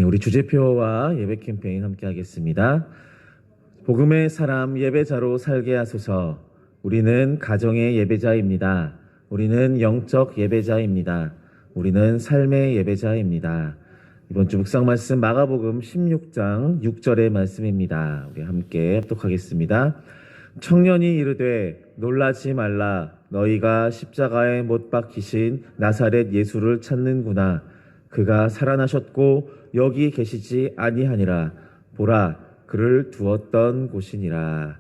우리 주제표와 예배 캠페인 함께 하겠습니다. 복음의 사람 예배자로 살게 하소서. 우리는 가정의 예배자입니다. 우리는 영적 예배자입니다. 우리는 삶의 예배자입니다. 이번 주 묵상 말씀 마가복음 16장 6절의 말씀입니다. 우리 함께 합독하겠습니다. 청년이 이르되 놀라지 말라. 너희가 십자가에 못 박히신 나사렛 예수를 찾는구나. 그가 살아나셨고 여기 계시지 아니하니라. 보라, 그를 두었던 곳이니라.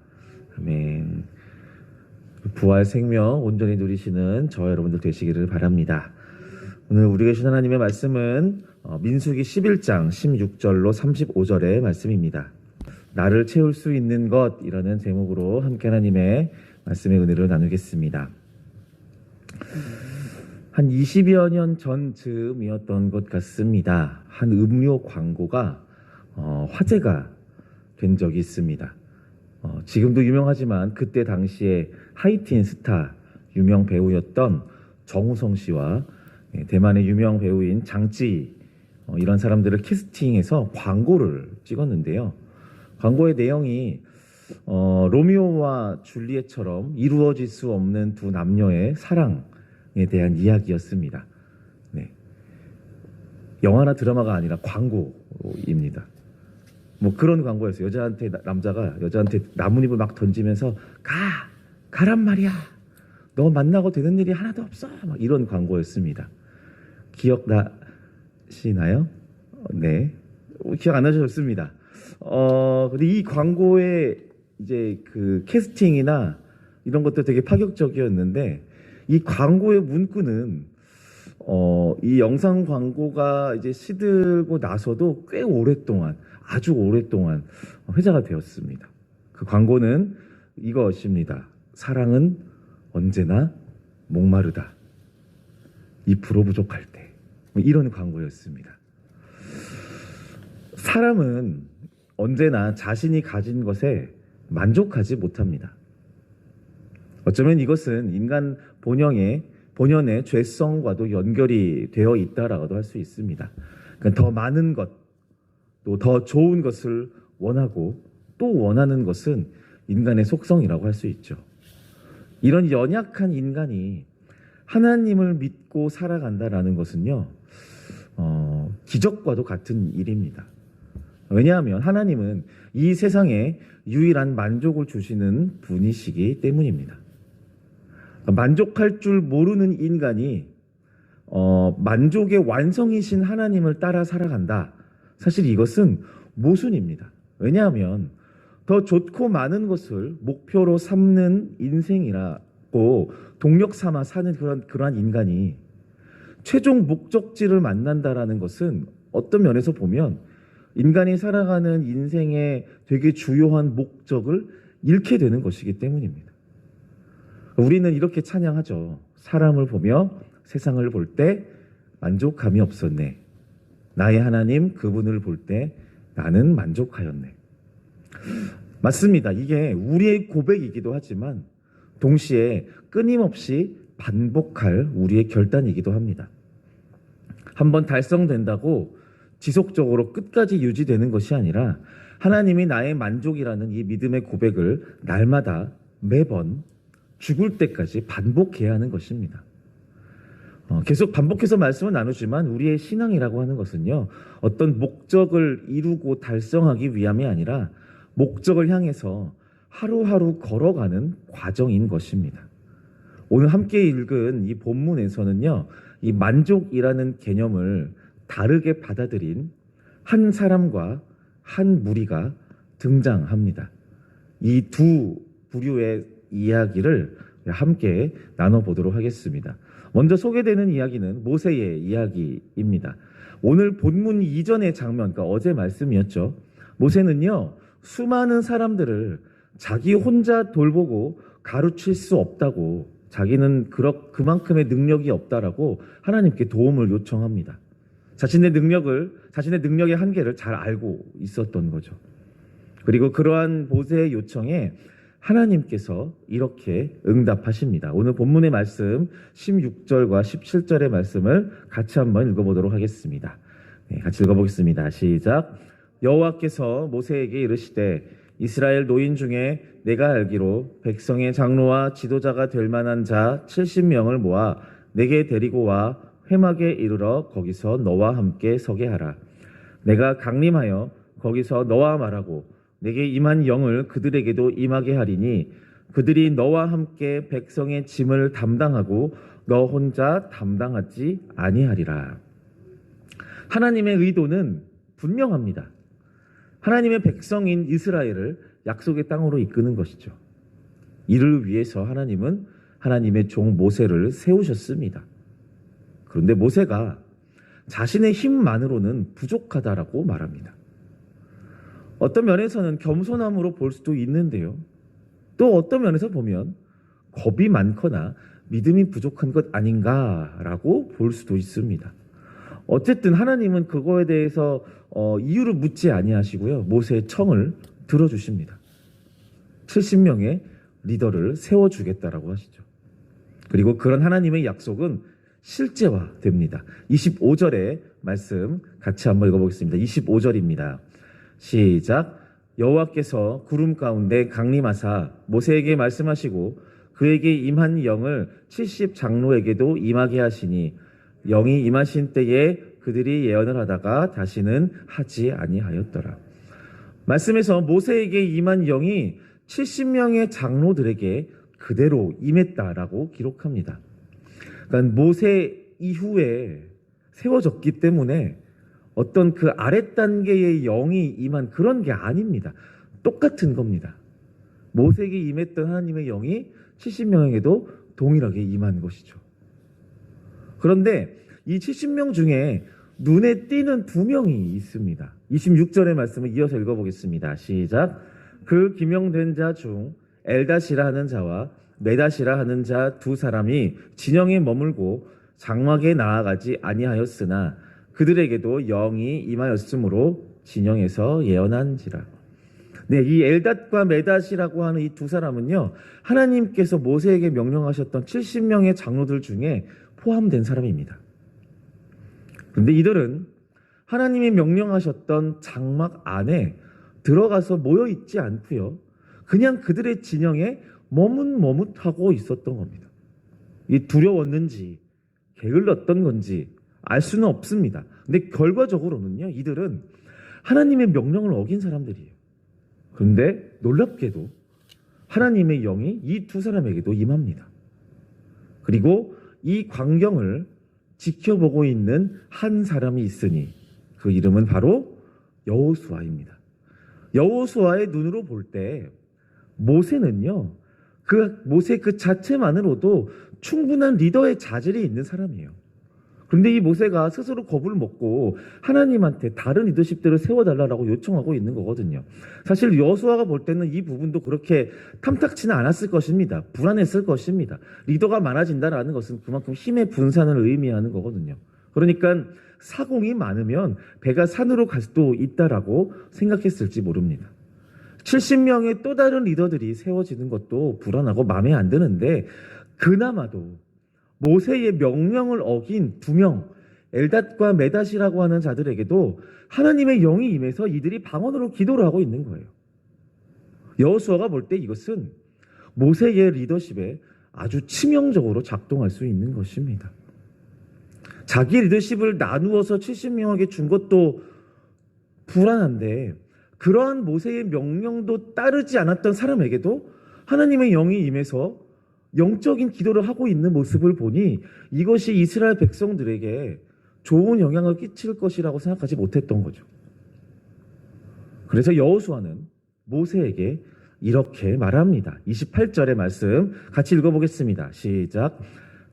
아멘. 부활 생명 온전히 누리시는 저와 여러분들 되시기를 바랍니다. 오늘 우리 계신 하나님의 말씀은 민수기 11장 16절로 35절의 말씀입니다. 나를 채울 수 있는 것이라는 제목으로 함께 하나님의 말씀의 은혜를 나누겠습니다. 한 20여 년 전쯤이었던 것 같습니다. 한 음료 광고가 화제가 된 적이 있습니다. 지금도 유명하지만 그때 당시에 하이틴 스타 유명 배우였던 정우성 씨와 대만의 유명 배우인 장찌 이런 사람들을 캐스팅해서 광고를 찍었는데요. 광고의 내용이 로미오와 줄리엣처럼 이루어질 수 없는 두 남녀의 사랑에 대한 이야기였습니다. 네. 영화나 드라마가 아니라 광고입니다. 뭐 그런 광고였어요. 남자가 여자한테 나뭇잎을 막 던지면서 가란 말이야. 너 만나고 되는 일이 하나도 없어. 막 이런 광고였습니다. 기억나시나요? 네. 기억 안 나셨습니다. 근데 이 광고의 이제 그 캐스팅이나 이런 것도 되게 파격적이었는데 이 광고의 문구는 이 영상 광고가 이제 시들고 나서도 꽤 오랫동안, 아주 오랫동안 회자가 되었습니다. 그 광고는 이것입니다. 사랑은 언제나 목마르다. 2% 부족할 때. 이런 광고였습니다. 사람은 언제나 자신이 가진 것에 만족하지 못합니다. 어쩌면 이것은 인간 본연의 죄성과도 연결이 되어 있다라고도 할 수 있습니다. 그러니까 더 많은 것, 또 더 좋은 것을 원하고 또 원하는 것은 인간의 속성이라고 할 수 있죠. 이런 연약한 인간이 하나님을 믿고 살아간다라는 것은요, 기적과도 같은 일입니다. 왜냐하면 하나님은 이 세상에 유일한 만족을 주시는 분이시기 때문입니다. 만족할 줄 모르는 인간이 만족의 완성이신 하나님을 따라 살아간다. 사실 이것은 모순입니다. 왜냐하면 더 좋고 많은 것을 목표로 삼는 인생이라고 동력 삼아 사는 그러한 인간이 최종 목적지를 만난다라는 것은 어떤 면에서 보면 인간이 살아가는 인생의 되게 주요한 목적을 잃게 되는 것이기 때문입니다. 우리는 이렇게 찬양하죠. 사람을 보며 세상을 볼 때 만족함이 없었네. 나의 하나님 그분을 볼 때 나는 만족하였네. 맞습니다. 이게 우리의 고백이기도 하지만 동시에 끊임없이 반복할 우리의 결단이기도 합니다. 한번 달성된다고 지속적으로 끝까지 유지되는 것이 아니라 하나님이 나의 만족이라는 이 믿음의 고백을 날마다 매번 죽을 때까지 반복해야 하는 것입니다. 계속 반복해서 말씀을 나누지만 우리의 신앙이라고 하는 것은요, 어떤 목적을 이루고 달성하기 위함이 아니라 목적을 향해서 하루하루 걸어가는 과정인 것입니다. 오늘 함께 읽은 이 본문에서는요, 이 만족이라는 개념을 다르게 받아들인 한 사람과 한 무리가 등장합니다. 이 두 부류의 이야기를 함께 나눠보도록 하겠습니다. 먼저 소개되는 이야기는 모세의 이야기입니다. 오늘 본문 이전의 장면, 그러니까 어제 말씀이었죠. 모세는요, 수많은 사람들을 자기 혼자 돌보고 가르칠 수 없다고, 자기는 그만큼의 능력이 없다라고 하나님께 도움을 요청합니다. 자신의 능력의 한계를 잘 알고 있었던 거죠. 그리고 그러한 모세의 요청에 하나님께서 이렇게 응답하십니다. 오늘 본문의 말씀 16절과 17절의 말씀을 같이 한번 읽어보도록 하겠습니다. 네, 같이 읽어보겠습니다. 시작. 여호와께서 모세에게 이르시되 이스라엘 노인 중에 내가 알기로 백성의 장로와 지도자가 될 만한 자 70명을 모아 내게 데리고 와 회막에 이르러 거기서 너와 함께 서게 하라. 내가 강림하여 거기서 너와 말하고 내게 임한 영을 그들에게도 임하게 하리니 그들이 너와 함께 백성의 짐을 담당하고 너 혼자 담당하지 아니하리라. 하나님의 의도는 분명합니다. 하나님의 백성인 이스라엘을 약속의 땅으로 이끄는 것이죠. 이를 위해서 하나님은 하나님의 종 모세를 세우셨습니다. 그런데 모세가 자신의 힘만으로는 부족하다라고 말합니다. 어떤 면에서는 겸손함으로 볼 수도 있는데요. 또 어떤 면에서 보면 겁이 많거나 믿음이 부족한 것 아닌가라고 볼 수도 있습니다. 어쨌든 하나님은 그거에 대해서 이유를 묻지 아니하시고요. 모세의 청을 들어주십니다. 70명의 리더를 세워주겠다라고 하시죠. 그리고 그런 하나님의 약속은 실제화됩니다. 25절의 말씀 같이 한번 읽어보겠습니다. 25절입니다. 시작. 여호와께서 구름 가운데 강림하사 모세에게 말씀하시고 그에게 임한 영을 70 장로에게도 임하게 하시니 영이 임하신 때에 그들이 예언을 하다가 다시는 하지 아니하였더라. 말씀에서 모세에게 임한 영이 70명의 장로들에게 그대로 임했다라고 기록합니다. 그러니까 모세 이후에 세워졌기 때문에 어떤 그 아랫단계의 영이 임한 그런 게 아닙니다. 똑같은 겁니다. 모세에게 임했던 하나님의 영이 70명에게도 동일하게 임한 것이죠. 그런데 이 70명 중에 눈에 띄는 2명이 있습니다. 26절의 말씀을 이어서 읽어보겠습니다. 시작. 그 기명된 자 중 엘다시라 하는 자와 메다시라 하는 자 2사람이 진영에 머물고 장막에 나아가지 아니하였으나 그들에게도 영이 임하였으므로 진영에서 예언한지라. 네, 이 엘닷과 메닷이라고 하는 이 2사람은요, 하나님께서 모세에게 명령하셨던 70명의 장로들 중에 포함된 사람입니다. 그런데 이들은 하나님이 명령하셨던 장막 안에 들어가서 모여 있지 않고요, 그냥 그들의 진영에 머뭇머뭇하고 있었던 겁니다. 이 두려웠는지 게을렀던 건지 알 수는 없습니다. 근데 결과적으로는요, 이들은 하나님의 명령을 어긴 사람들이에요. 그런데 놀랍게도 하나님의 영이 이 2사람에게도 임합니다. 그리고 이 광경을 지켜보고 있는 한 사람이 있으니 그 이름은 바로 여호수아입니다. 여호수아의 눈으로 볼 때 모세는요, 모세 그 자체만으로도 충분한 리더의 자질이 있는 사람이에요. 그런데 이 모세가 스스로 겁을 먹고 하나님한테 다른 리더십들을 세워달라고 요청하고 있는 거거든요. 사실 여호수아가 볼 때는 이 부분도 그렇게 탐탁치는 않았을 것입니다. 불안했을 것입니다. 리더가 많아진다라는 것은 그만큼 힘의 분산을 의미하는 거거든요. 그러니까 사공이 많으면 배가 산으로 갈 수도 있다라고 생각했을지 모릅니다. 70명의 또 다른 리더들이 세워지는 것도 불안하고 마음에 안 드는데, 그나마도 모세의 명령을 어긴 2명, 엘닷과 메닷이라고 하는 자들에게도 하나님의 영이 임해서 이들이 방언으로 기도를 하고 있는 거예요. 여호수아가 볼 때 이것은 모세의 리더십에 아주 치명적으로 작동할 수 있는 것입니다. 자기 리더십을 나누어서 70명에게 준 것도 불안한데, 그러한 모세의 명령도 따르지 않았던 사람에게도 하나님의 영이 임해서 영적인 기도를 하고 있는 모습을 보니 이것이 이스라엘 백성들에게 좋은 영향을 끼칠 것이라고 생각하지 못했던 거죠. 그래서 여호수아는 모세에게 이렇게 말합니다. 28절의 말씀 같이 읽어보겠습니다. 시작.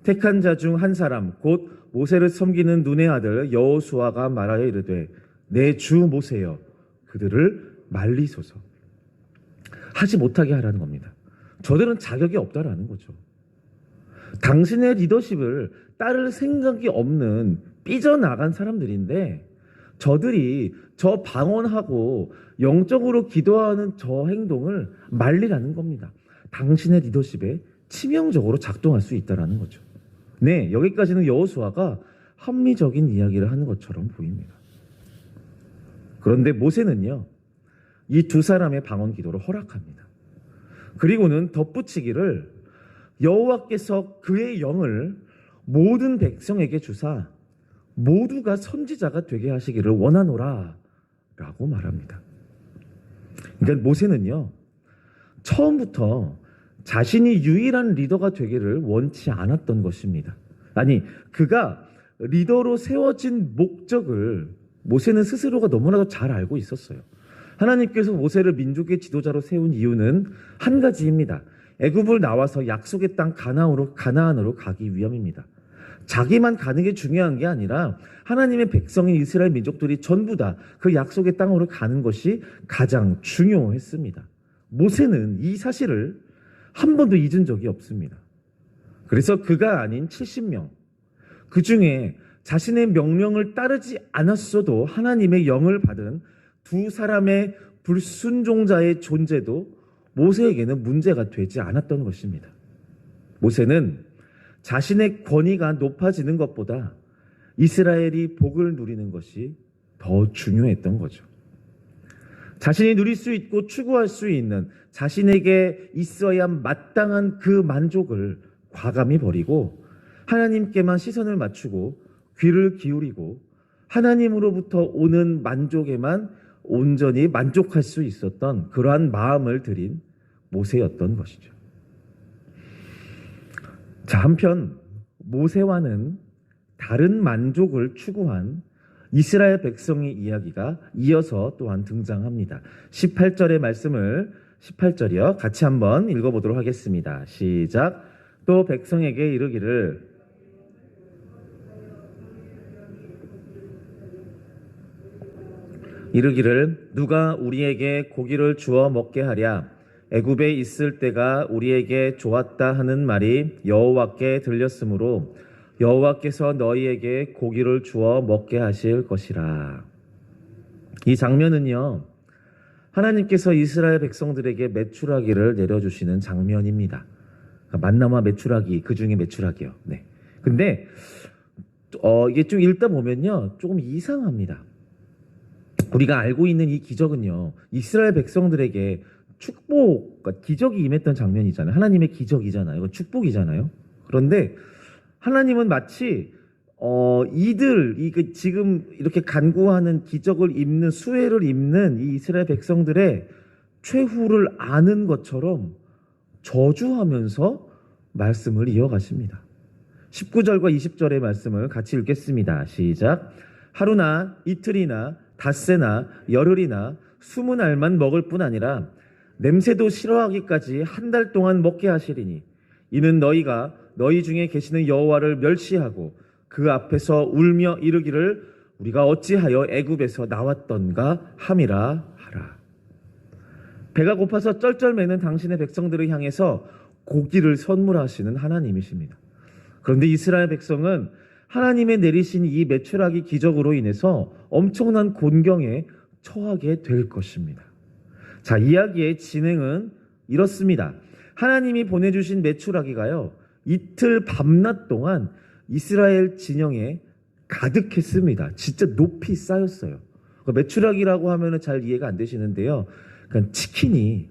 택한 자 중 한 사람 곧 모세를 섬기는 눈의 아들 여호수아가 말하여 이르되 내 주 모세여 그들을 말리소서. 하지 못하게 하라는 겁니다. 저들은 자격이 없다라는 거죠. 당신의 리더십을 따를 생각이 없는 삐져나간 사람들인데, 저들이 저 방언하고 영적으로 기도하는 저 행동을 말리라는 겁니다. 당신의 리더십에 치명적으로 작동할 수 있다라는 거죠. 네, 여기까지는 여호수아가 합리적인 이야기를 하는 것처럼 보입니다. 그런데 모세는요, 이 두 사람의 방언 기도를 허락합니다. 그리고는 덧붙이기를 여호와께서 그의 영을 모든 백성에게 주사 모두가 선지자가 되게 하시기를 원하노라 라고 말합니다. 그러니까 모세는요, 처음부터 자신이 유일한 리더가 되기를 원치 않았던 것입니다. 아니, 그가 리더로 세워진 목적을 모세는 스스로가 너무나도 잘 알고 있었어요. 하나님께서 모세를 민족의 지도자로 세운 이유는 한 가지입니다. 애굽을 나와서 약속의 땅 가나안으로 가기 위함입니다. 자기만 가는 게 중요한 게 아니라 하나님의 백성인 이스라엘 민족들이 전부 다 그 약속의 땅으로 가는 것이 가장 중요했습니다. 모세는 이 사실을 한 번도 잊은 적이 없습니다. 그래서 그가 아닌 70명, 그 중에 자신의 명령을 따르지 않았어도 하나님의 영을 받은 두 사람의 불순종자의 존재도 모세에게는 문제가 되지 않았던 것입니다. 모세는 자신의 권위가 높아지는 것보다 이스라엘이 복을 누리는 것이 더 중요했던 거죠. 자신이 누릴 수 있고 추구할 수 있는 자신에게 있어야 마땅한 그 만족을 과감히 버리고 하나님께만 시선을 맞추고 귀를 기울이고 하나님으로부터 오는 만족에만 온전히 만족할 수 있었던 그러한 마음을 들인 모세였던 것이죠. 자, 한편 모세와는 다른 만족을 추구한 이스라엘 백성의 이야기가 이어서 또한 등장합니다. 18절이요. 같이 한번 읽어보도록 하겠습니다. 시작. 또 백성에게 이르기를 누가 우리에게 고기를 주어 먹게 하랴. 애굽에 있을 때가 우리에게 좋았다 하는 말이 여호와께 들렸으므로 여호와께서 너희에게 고기를 주어 먹게 하실 것이라. 이 장면은요, 하나님께서 이스라엘 백성들에게 메추라기를 내려주시는 장면입니다. 만나와 메추라기, 그 중에 메추라기요. 네. 근데 이게 좀 읽다 보면요, 조금 이상합니다. 우리가 알고 있는 이 기적은요, 이스라엘 백성들에게 축복, 그러니까 기적이 임했던 장면이잖아요. 하나님의 기적이잖아요. 이건 축복이잖아요. 그런데 하나님은 마치 지금 이렇게 간구하는 기적을 입는 수혜를 입는 이 이스라엘 백성들의 최후를 아는 것처럼 저주하면서 말씀을 이어가십니다. 19절과 20절의 말씀을 같이 읽겠습니다. 시작. 하루나 이틀이나 닷새나 열흘이나 20알만 먹을 뿐 아니라 냄새도 싫어하기까지 한 달 동안 먹게 하시리니 이는 너희가 너희 중에 계시는 여호와를 멸시하고 그 앞에서 울며 이르기를 우리가 어찌하여 애굽에서 나왔던가 함이라 하라. 배가 고파서 쩔쩔매는 당신의 백성들을 향해서 고기를 선물하시는 하나님이십니다. 그런데 이스라엘 백성은 하나님의 내리신 이 메추라기 기적으로 인해서 엄청난 곤경에 처하게 될 것입니다. 자, 이야기의 진행은 이렇습니다. 하나님이 보내주신 메추라기가요, 이틀 밤낮 동안 이스라엘 진영에 가득했습니다. 진짜 높이 쌓였어요. 메추라기라고 하면은 잘 이해가 안 되시는데요. 그러니까 치킨이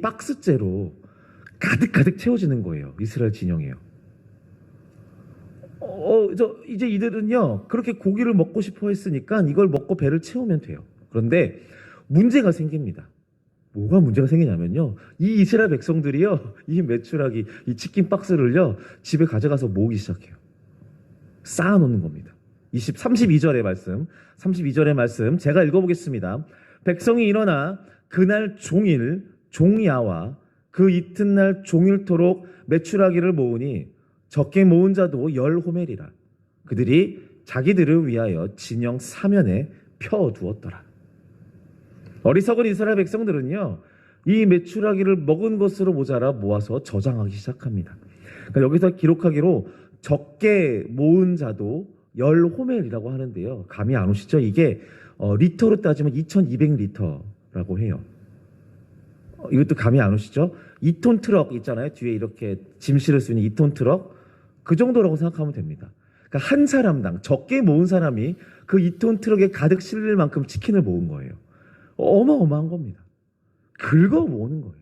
박스째로 가득 채워지는 거예요. 이스라엘 진영에요. 이제 이들은요, 그렇게 고기를 먹고 싶어 했으니까 이걸 먹고 배를 채우면 돼요. 그런데 문제가 생깁니다. 뭐가 문제가 생기냐면요, 이 이스라엘 백성들이요, 이 메추라기, 이 치킨 박스를요, 집에 가져가서 모으기 시작해요. 쌓아놓는 겁니다. 32절의 말씀 제가 읽어보겠습니다. 백성이 일어나 그날 종일 종야와 그 이튿날 종일토록 메추라기를 모으니 적게 모은 자도 10호멜이라. 그들이 자기들을 위하여 진영 사면에 펴두었더라. 어리석은 이스라엘 백성들은요, 이 메추라기를 먹은 것으로 모자라 모아서 저장하기 시작합니다. 그러니까 여기서 기록하기로 적게 모은 자도 10호멜이라고 하는데요. 감이 안 오시죠? 이게 리터로 따지면 2200리터라고 해요. 이것도 감이 안 오시죠? 2톤 트럭 있잖아요. 뒤에 이렇게 짐 실을 수 있는 2톤 트럭. 그 정도라고 생각하면 됩니다. 그러니까 한 사람당 적게 모은 사람이 그 2톤 트럭에 가득 실릴 만큼 치킨을 모은 거예요. 어마어마한 겁니다. 긁어 모으는 거예요.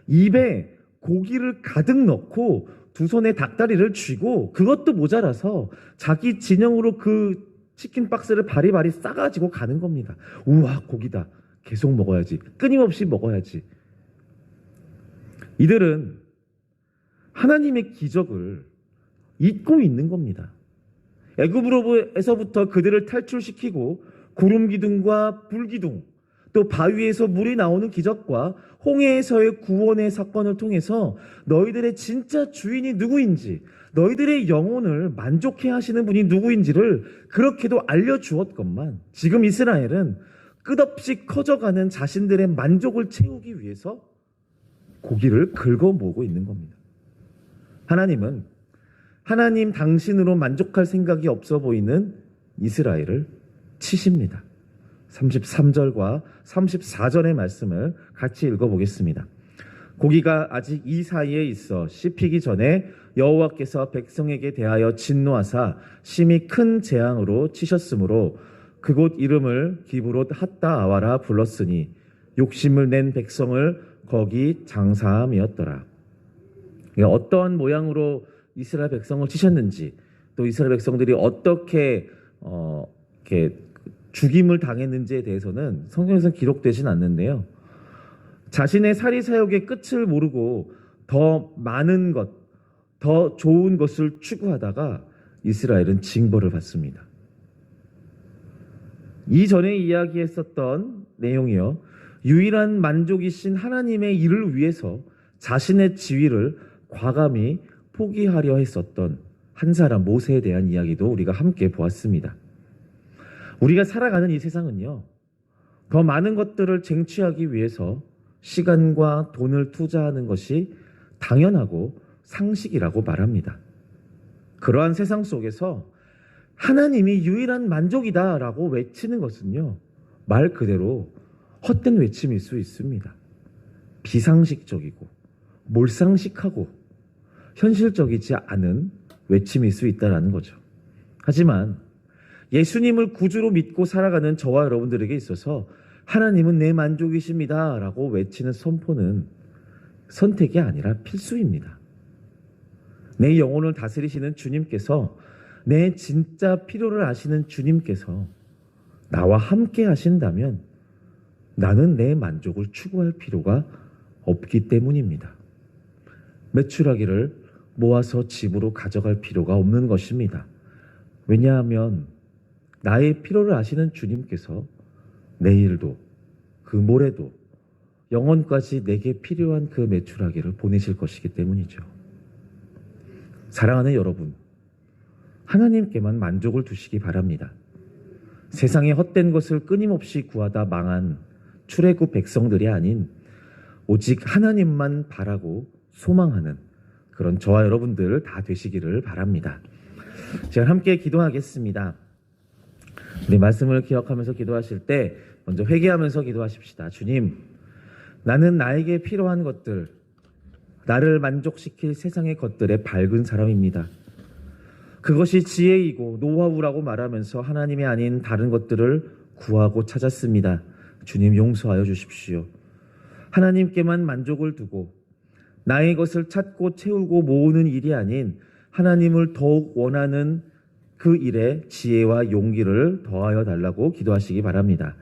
입에 고기를 가득 넣고 두 손에 닭다리를 쥐고 그것도 모자라서 자기 진영으로 그 치킨 박스를 바리바리 싸가지고 가는 겁니다. 우와, 고기다. 계속 먹어야지. 끊임없이 먹어야지. 이들은 하나님의 기적을 잊고 있는 겁니다. 애굽으로부터 그들을 탈출시키고 구름 기둥과 불 기둥, 또 바위에서 물이 나오는 기적과 홍해에서의 구원의 사건을 통해서 너희들의 진짜 주인이 누구인지, 너희들의 영혼을 만족해 하시는 분이 누구인지를 그렇게도 알려주었건만 지금 이스라엘은 끝없이 커져가는 자신들의 만족을 채우기 위해서 고기를 긁어 모으고 있는 겁니다. 하나님은 하나님 당신으로 만족할 생각이 없어 보이는 이스라엘을 치십니다. 33절과 34절의 말씀을 같이 읽어보겠습니다. 고기가 아직 이 사이에 있어 씹히기 전에 여호와께서 백성에게 대하여 진노하사 심히 큰 재앙으로 치셨으므로 그곳 이름을 기브롯 핫다 아와라 불렀으니 욕심을 낸 백성을 거기 장사함이었더라. 어떠한 모양으로 이스라엘 백성을 치셨는지, 또 이스라엘 백성들이 어떻게 이렇게 죽임을 당했는지에 대해서는 성경에서는 기록되진 않는데요. 자신의 사리 사욕의 끝을 모르고 더 많은 것, 더 좋은 것을 추구하다가 이스라엘은 징벌을 받습니다. 이전에 이야기했었던 내용이요, 유일한 만족이신 하나님의 일을 위해서 자신의 지위를 과감히 포기하려 했었던 한 사람 모세에 대한 이야기도 우리가 함께 보았습니다. 우리가 살아가는 이 세상은요, 더 많은 것들을 쟁취하기 위해서 시간과 돈을 투자하는 것이 당연하고 상식이라고 말합니다. 그러한 세상 속에서 하나님이 유일한 만족이다라고 외치는 것은요, 말 그대로 헛된 외침일 수 있습니다. 비상식적이고 몰상식하고 현실적이지 않은 외침일 수 있다는 거죠. 하지만 예수님을 구주로 믿고 살아가는 저와 여러분들에게 있어서 하나님은 내 만족이십니다 라고 외치는 선포는 선택이 아니라 필수입니다. 내 영혼을 다스리시는 주님께서, 내 진짜 필요를 아시는 주님께서 나와 함께 하신다면 나는 내 만족을 추구할 필요가 없기 때문입니다. 메추라기를 모아서 집으로 가져갈 필요가 없는 것입니다. 왜냐하면 나의 필요를 아시는 주님께서 내일도 그 모레도 영원까지 내게 필요한 그 메추라기를 보내실 것이기 때문이죠. 사랑하는 여러분, 하나님께만 만족을 두시기 바랍니다. 세상의 헛된 것을 끊임없이 구하다 망한 출애굽 백성들이 아닌 오직 하나님만 바라고 소망하는 그런 저와 여러분들 다 되시기를 바랍니다. 제가 함께 기도하겠습니다. 우리 말씀을 기억하면서 기도하실 때 먼저 회개하면서 기도하십시다. 주님, 나는 나에게 필요한 것들, 나를 만족시킬 세상의 것들에 밝은 사람입니다. 그것이 지혜이고 노하우라고 말하면서 하나님이 아닌 다른 것들을 구하고 찾았습니다. 주님, 용서하여 주십시오. 하나님께만 만족을 두고 나의 것을 찾고 채우고 모으는 일이 아닌 하나님을 더욱 원하는 그 일에 지혜와 용기를 더하여 달라고 기도하시기 바랍니다.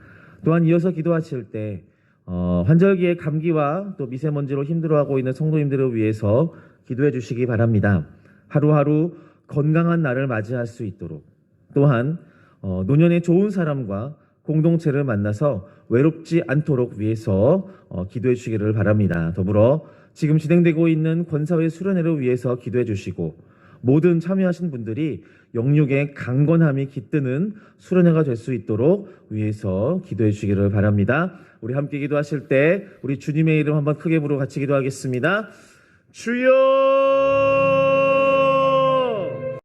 또한 이어서 기도하실 때 환절기에 감기와 또 미세먼지로 힘들어하고 있는 성도님들을 위해서 기도해 주시기 바랍니다. 하루하루 건강한 날을 맞이할 수 있도록, 또한 노년의 좋은 사람과 공동체를 만나서 외롭지 않도록 위해서 기도해 주시기를 바랍니다. 더불어 지금 진행되고 있는 권사회 수련회를 위해서 기도해 주시고, 모든 참여하신 분들이 영육의 강건함이 깃드는 수련회가 될 수 있도록 위해서 기도해 주시기를 바랍니다. 우리 함께 기도하실 때 우리 주님의 이름 한번 크게 부르고 같이 기도하겠습니다. 주여!